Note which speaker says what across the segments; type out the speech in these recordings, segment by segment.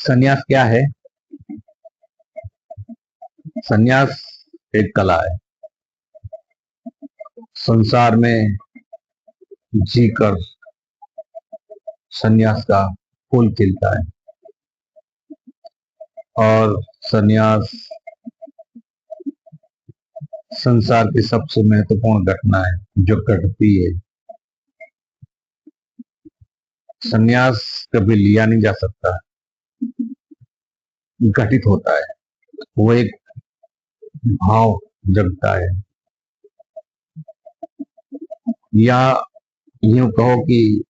Speaker 1: संन्यास क्या है? संन्यास एक कला है। संसार में जीकर संन्यास का फूल खिलता है और संन्यास संसार की सबसे महत्वपूर्ण घटना है जो घटती है। संन्यास कभी लिया नहीं जा सकता, घटित होता है। वो एक भाव जगता है, या यूं कहो कि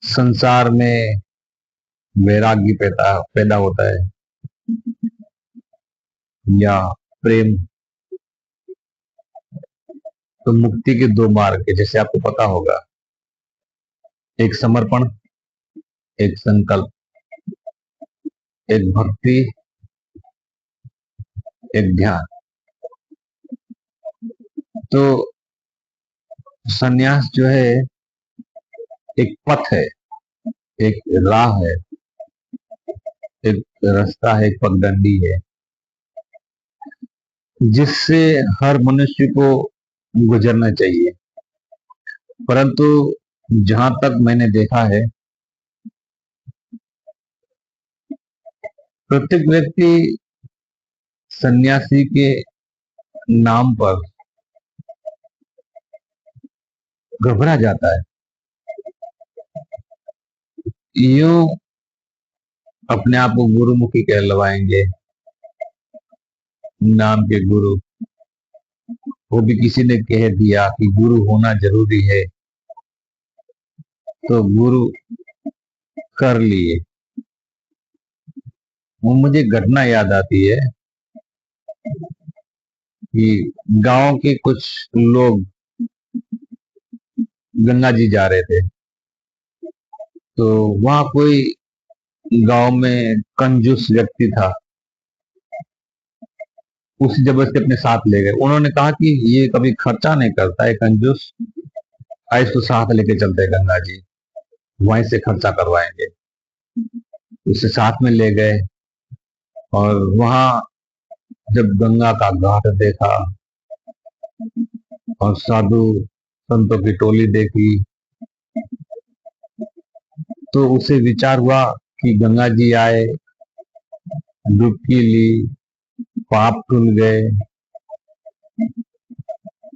Speaker 1: संसार में वैराग्य पैदा होता है, या प्रेम। तो मुक्ति के दो मार्ग है, जैसे आपको पता होगा, एक समर्पण, एक संकल्प, एक भक्ति, एक ध्यान। तो संन्यास जो है एक पथ है, एक राह है, एक रास्ता है, एक पगडंडी है, जिससे हर मनुष्य को गुजरना चाहिए। परंतु जहां तक मैंने देखा है, प्रत्येक व्यक्ति सन्यासी के नाम पर घबरा जाता है। यूं अपने आप को गुरुमुखी कहलवाएंगे, नाम के गुरु। वो भी किसी ने कह दिया कि गुरु होना जरूरी है, तो गुरु कर लिए। वो मुझे घटना याद आती है कि गांव के कुछ लोग गंगा जी जा रहे थे, तो वहां कोई गांव में कंजूस व्यक्ति था, उसी जबरदस्ती अपने साथ ले गए। उन्होंने कहा कि ये कभी खर्चा नहीं करता है कंजूस, आज तो साथ लेके चलते हैं गंगा जी, वहीं से खर्चा करवाएंगे। उसे साथ में ले गए और वहां जब गंगा का घाट देखा और साधु संतों की टोली देखी, तो उसे विचार हुआ कि गंगा जी आए, डुबकी ली, पाप धुल गए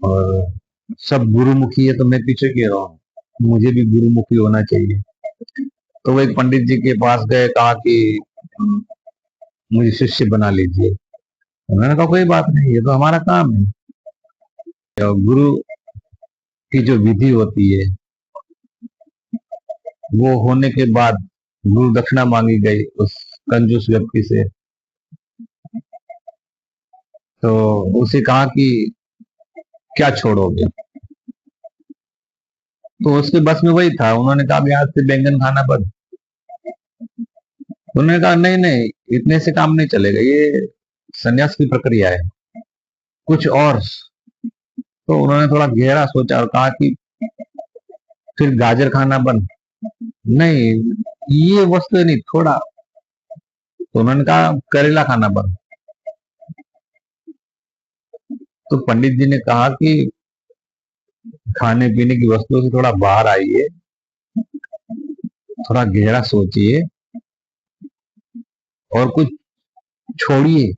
Speaker 1: और सब गुरुमुखी है, तो मैं पीछे क्यों रहा हूं, मुझे भी गुरुमुखी होना चाहिए। तो वो एक पंडित जी के पास गए, कहा कि मुझे शिष्य बना लीजिए। उन्होंने कहा कोई बात नहीं, ये तो हमारा काम है। तो गुरु की जो विधि होती है, वो होने के बाद गुरु दक्षिणा मांगी गई उस कंजूस व्यक्ति से। तो उसे कहा कि क्या छोड़ोगे, तो उसके बस में वही था। उन्होंने कहा भी आज से बैंगन खाना बंद। उन्होंने कहा नहीं नहीं, इतने से काम नहीं चलेगा, ये संन्यास की प्रक्रिया है, कुछ और। तो उन्होंने थोड़ा गहरा सोचा और कहा कि फिर गाजर खाना बंद। नहीं, ये वस्तु नहीं, थोड़ा। तो उन्होंने कहा करेला खाना बंद। तो पंडित जी ने कहा कि खाने पीने की वस्तुओं से थोड़ा बाहर आइए, थोड़ा गहरा सोचिए और कुछ छोड़िए,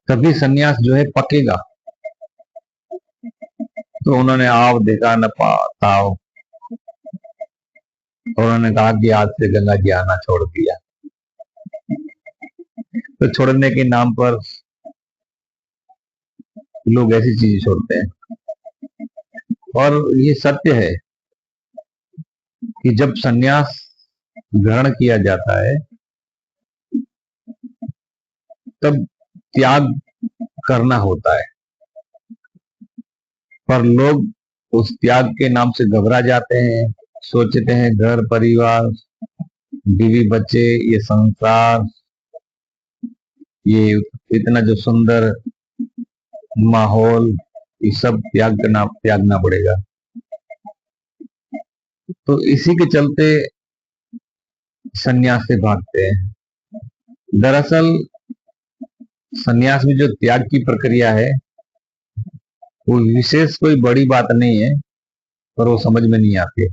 Speaker 1: तभी सन्यास जो है पकेगा। तो उन्होंने आव देखा न ताव, और उन्होंने कहा कि आज से गंगा जी आना छोड़ दिया। तो छोड़ने के नाम पर लोग ऐसी चीजें छोड़ते हैं। और ये सत्य है कि जब सन्यास ग्रहण किया जाता है, तब त्याग करना होता है, पर लोग उस त्याग के नाम से घबरा जाते हैं। सोचते हैं घर परिवार, बीवी बच्चे, ये संसार, ये इतना जो सुंदर माहौल, ये सब त्यागना पड़ेगा। तो इसी के चलते सन्यास से भागते हैं। दरअसल सन्यास में जो त्याग की प्रक्रिया है वो विशेष कोई बड़ी बात नहीं है, पर वो समझ में नहीं आती।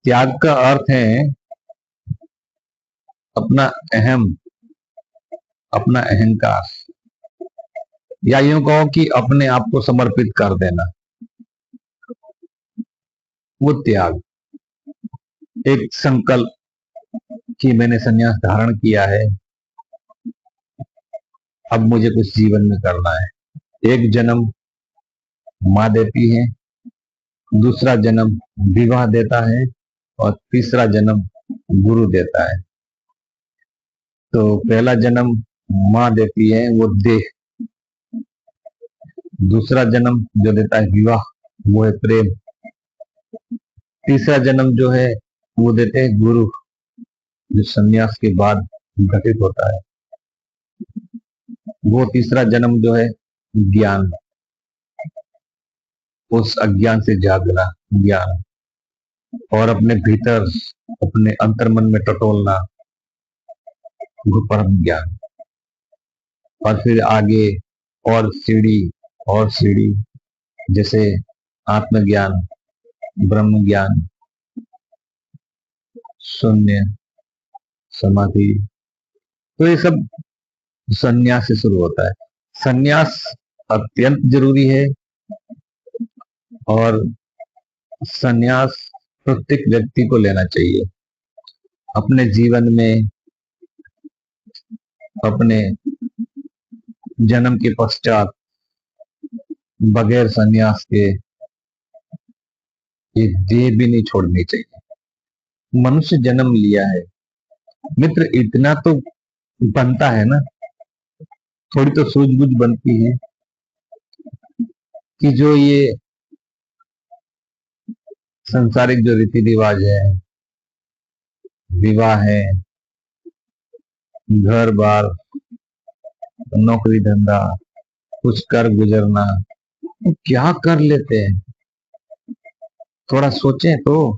Speaker 1: त्याग का अर्थ है अपना अहम, अपना अहंकार, या यूं कहो कि अपने आप को समर्पित कर देना, वो त्याग। एक संकल्प कि मैंने सन्यास धारण किया है, अब मुझे कुछ जीवन में करना है। एक जन्म माँ देती है, दूसरा जन्म विवाह देता है, और तीसरा जन्म गुरु देता है। तो पहला जन्म माँ देती है वो देह, दूसरा जन्म जो देता है विवाह, वो है प्रेम, तीसरा जन्म जो है वो देते हैं गुरु, जो संन्यास के बाद घटित होता है। वो तीसरा जन्म जो है ज्ञान, उस अज्ञान से जागना, ज्ञान, और अपने भीतर, अपने अंतर्मन में टटोलना, वो परम ज्ञान। और फिर आगे और सीढ़ी, जैसे आत्मज्ञान, ब्रह्म ज्ञान, शून्य, समाधि। तो ये सब सन्यास से शुरू होता है। सन्यास अत्यंत जरूरी है, और सन्यास प्रत्येक व्यक्ति को लेना चाहिए अपने जीवन में। अपने जन्म के पश्चात बगैर सन्यास के एक देह भी नहीं छोड़नी चाहिए। मनुष्य जन्म लिया है मित्र, इतना तो बनता है ना, थोड़ी तो सूझबूझ बनती है कि जो ये संसारिक जो रीति रिवाज है, विवाह है, घर बार, नौकरी धंधा, कुछ कर गुजरना, तो क्या कर लेते हैं, थोड़ा सोचें तो।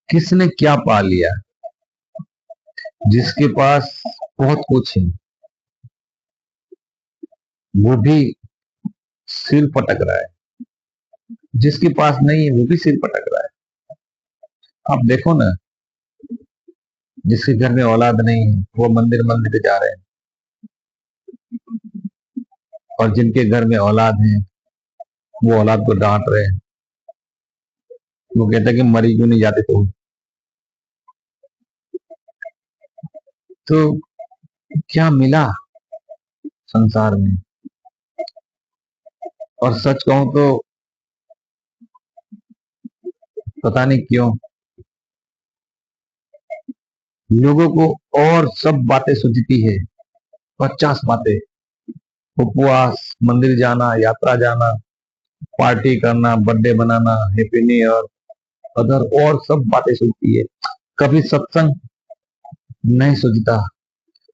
Speaker 1: किसने क्या पा लिया? जिसके पास बहुत कुछ है वो भी सिर पटक रहा है, जिसके पास नहीं है वो भी सिर पटक रहा है। आप देखो ना, जिसके घर में औलाद नहीं है वो मंदिर मंदिर जा रहे हैं, और जिनके घर में औलाद है वो औलाद को डांट रहे हैं। वो कहते हैं कि मरी क्यों नहीं जाते तुम। तो क्या मिला संसार में? और सच कहूं तो पता नहीं क्यों लोगों को और सब बातें सूझती है, 50 बातें, उपवास, मंदिर जाना, यात्रा जाना, पार्टी करना, बर्थडे बनाना, हैप्पी न्यू ईयर, अदर और सब बातें सूझती है। कभी सत्संग नहीं सूझता,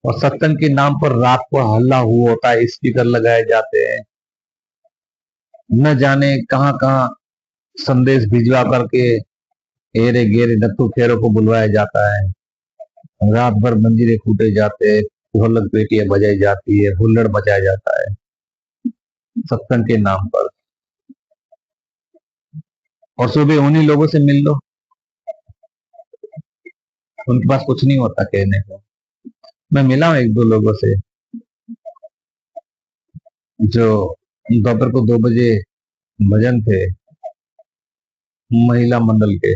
Speaker 1: और सत्संग के नाम पर रात को हल्ला हुआ होता है, स्पीकर लगाए जाते हैं, न जाने कहां कहां संदेश भिजवा करके एरे गेरे नत्थु खेरों को बुलवाया जाता है। रात भर मंजीरे कूटे जाते हैं, ढोलक पेटियां बजाई जाती है, हुल्लड़ मचाया जाता है सत्संग के नाम पर। और सुबह उन्हीं लोगों से मिल लो, उनके पास कुछ नहीं होता कहने को। मैं मिला हूं एक दो लोगों से जो दोपहर को 2 बजे भजन थे, महिला मंडल के।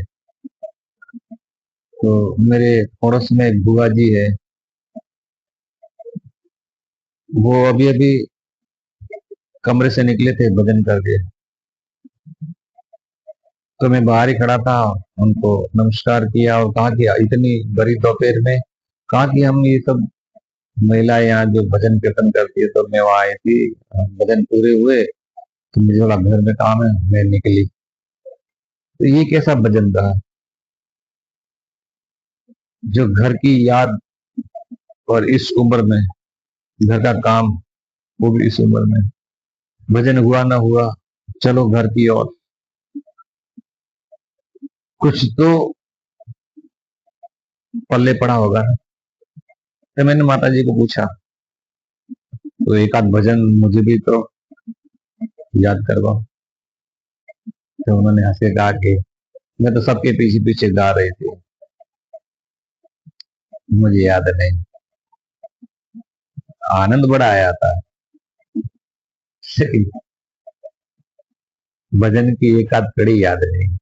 Speaker 1: तो मेरे पड़ोस में एक बुआ जी है, वो अभी अभी कमरे से निकले थे भजन करके। तो मैं बाहर ही खड़ा था, उनको नमस्कार किया और कहा कि इतनी बड़ी दोपहर में, कहा कि हम ये सब महिलाएं यहाँ जो भजन कीर्तन करती है, तो मैं वहां आई थी, भजन पूरे हुए तो मुझे थोड़ा घर में काम है, मैं निकली। तो ये कैसा भजन रहा, जो घर की याद, और इस उम्र में घर का काम, वो भी इस उम्र में, भजन हुआ ना हुआ, चलो घर की ओर। कुछ तो पल्ले पड़ा होगा। तो मैंने माता जी को पूछा, तो एक आध भजन मुझे भी तो याद करवाओ। तो उन्होंने हंस के कहा कि मैं तो सबके पीछे पीछे गा रही थी, मुझे याद नहीं। आनंद बड़ा आया था, लेकिन भजन की एक आध कड़ी याद नहीं।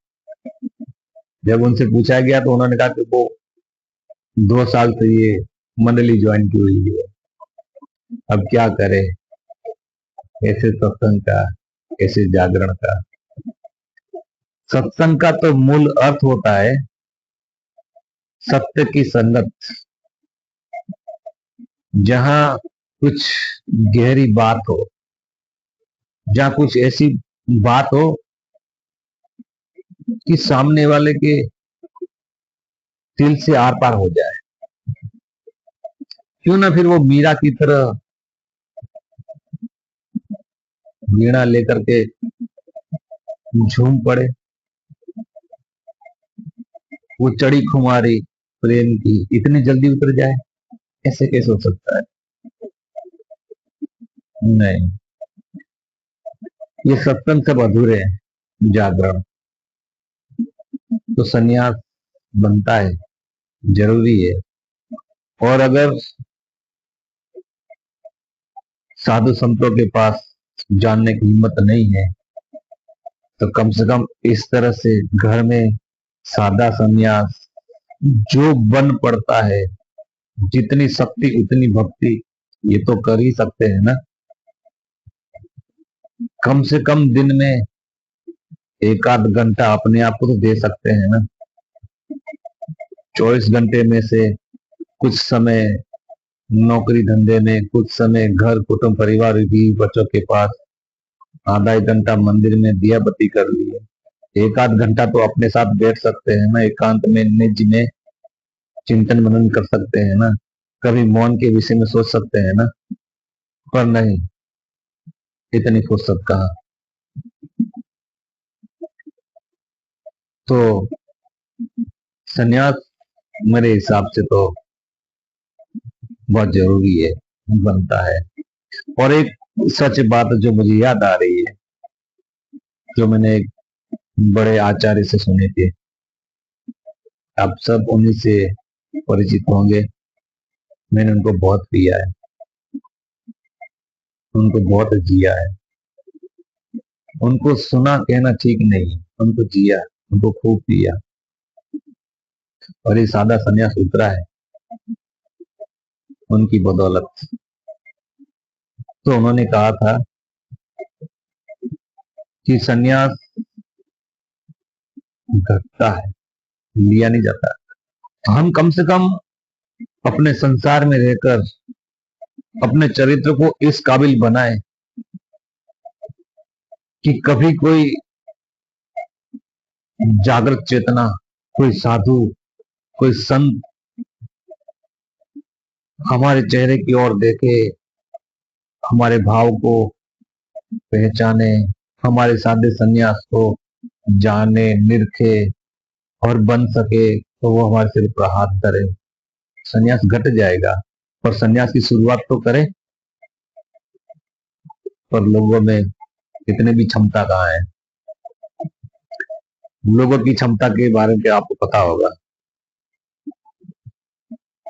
Speaker 1: जब उनसे पूछा गया तो उन्होंने कहा कि वो 2 साल से ये मंडली ज्वाइन की हुई है, अब क्या करे, कैसे सत्संग का, कैसे जागरण का। सत्संग का तो मूल अर्थ होता है सत्य की संगत, जहां कुछ गहरी बात हो, जहां कुछ ऐसी बात हो कि सामने वाले के दिल से आर पार हो जाए। क्यों ना फिर वो मीरा की तरह वीणा लेकर के झूम पड़े। वो चढ़ी खुमारी प्रेम की इतनी जल्दी उतर जाए, ऐसे कैसे हो सकता है? नहीं, ये सत्संग सब अधूरे हैं। जागरण तो संन्यास बनता है, जरूरी है। और अगर साधु संतों के पास जानने की हिम्मत नहीं है, तो कम से कम इस तरह से घर में सादा संन्यास जो बन पड़ता है, जितनी शक्ति उतनी भक्ति, ये तो कर ही सकते हैं ना। कम से कम दिन में एक आध घंटा अपने आप को तो दे सकते हैं ना। 24 घंटे में से कुछ समय नौकरी धंधे में, कुछ समय घर कुटुंब परिवार बीवी बच्चों के पास, आधा एक घंटा मंदिर में दिया बत्ती कर लिए, एक आध घंटा तो अपने साथ बैठ सकते हैं ना, एकांत में निज में चिंतन मनन कर सकते हैं ना, कभी मौन के विषय में सोच सकते हैं ना। पर नहीं, इतनी फुर्सत कहाँ। तो संन्यास मेरे हिसाब से तो बहुत जरूरी है, बनता है। और एक सच बात जो मुझे याद आ रही है, जो मैंने एक बड़े आचार्य से सुनी थी, आप सब उन्हीं से परिचित होंगे। मैंने उनको बहुत पिया है, उनको बहुत जिया है। उनको सुना कहना ठीक नहीं है, उनको जिया, उनको खूब पिया। और ये सादा संन्यास उतरा है उनकी बदौलत। तो उन्होंने कहा था कि संन्यास घटता है, लिया नहीं जाता। हम कम से कम अपने संसार में रहकर अपने चरित्र को इस काबिल बनाए कि कभी कोई जागृत चेतना, कोई साधु, कोई संत हमारे चेहरे की ओर देखे, हमारे भाव को पहचाने, हमारे सादे संन्यास को जाने निरखे और बन सके, तो वो हमारे सिर पर हाथ धरे। संन्यास घट जाएगा, पर संन्यास की शुरुआत तो करे। पर लोगों में इतने भी क्षमता कहाँ है। लोगों की क्षमता के बारे में आपको पता होगा,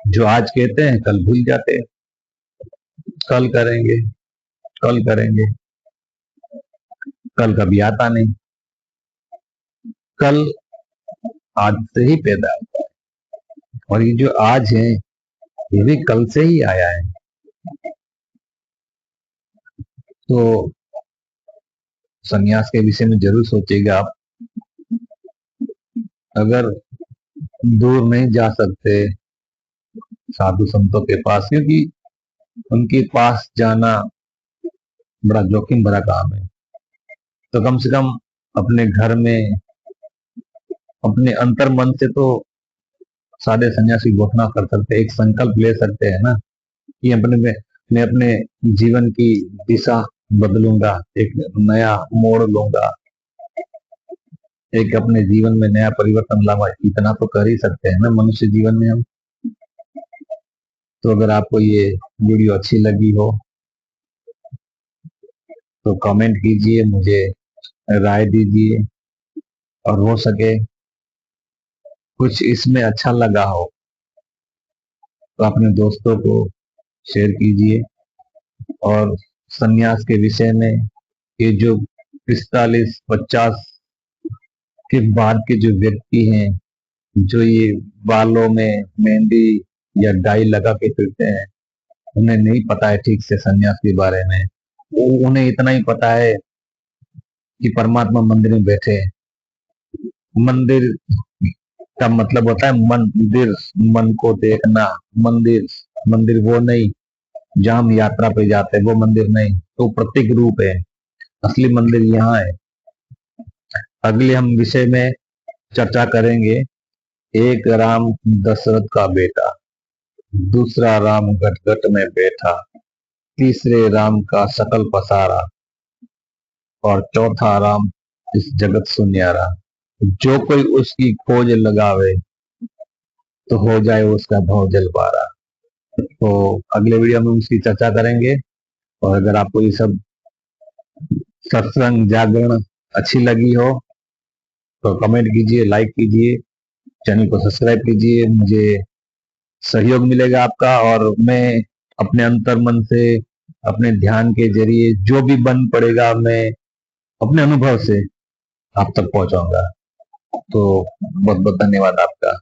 Speaker 1: जो आज कहते हैं कल भूल जाते हैं। कल करेंगे, कल करेंगे, कल कभी आता नहीं। कल आज से ही पैदा होता है, और ये जो आज है ये भी कल से ही आया है। तो संन्यास के विषय में जरूर सोचिएगा आप। अगर दूर नहीं जा सकते साधु संतों के पास, क्योंकि उनके पास जाना बड़ा जोखिम भरा काम है, तो कम से कम अपने घर में अपने अंतर मन से तो सादे सन्यासी घोषणा कर सकते हैं, एक संकल्प ले सकते हैं ना कि मैं अपने जीवन की दिशा बदलूंगा, एक नया मोड़ लूंगा। एक अपने जीवन में नया परिवर्तन लावा, इतना तो कर ही सकते हैं ना मनुष्य जीवन में हम। तो अगर आपको ये वीडियो अच्छी लगी हो तो कमेंट कीजिए, मुझे राय दीजिए, और हो सके कुछ इसमें अच्छा लगा हो तो अपने दोस्तों को शेयर कीजिए। और संन्यास के विषय में ये जो 45-50 के बाद के जो व्यक्ति हैं, जो ये बालों में मेहंदी या डाई लगा के फिरते हैं, उन्हें नहीं पता है ठीक से संन्यास के बारे में। उन्हें इतना ही पता है कि परमात्मा मंदिर में बैठे हैं। मंदिर का मतलब होता है मंदिर, मन को देखना। मंदिर मंदिर वो नहीं जहां हम यात्रा पे जाते हैं, वो मंदिर नहीं, तो प्रतीक रूप है। असली मंदिर यहाँ है। अगले हम विषय में चर्चा करेंगे, एक राम दशरथ का बेटा, दूसरा राम गटगट में बैठा, तीसरे राम का सकल पसारा, और चौथा राम इस जगत सुनियारा। जो कोई उसकी खोज लगावे तो हो जाए उसका भव जल पारा। तो अगले वीडियो में उसकी चर्चा करेंगे। और अगर आपको ये सब सत्संग जागरण अच्छी लगी हो तो कमेंट कीजिए, लाइक कीजिए, चैनल को सब्सक्राइब कीजिए। मुझे सहयोग मिलेगा आपका, और मैं अपने अंतर मन से, अपने ध्यान के जरिए जो भी बन पड़ेगा, मैं अपने अनुभव से आप तक पहुंचाऊंगा। तो बहुत बहुत धन्यवाद आपका।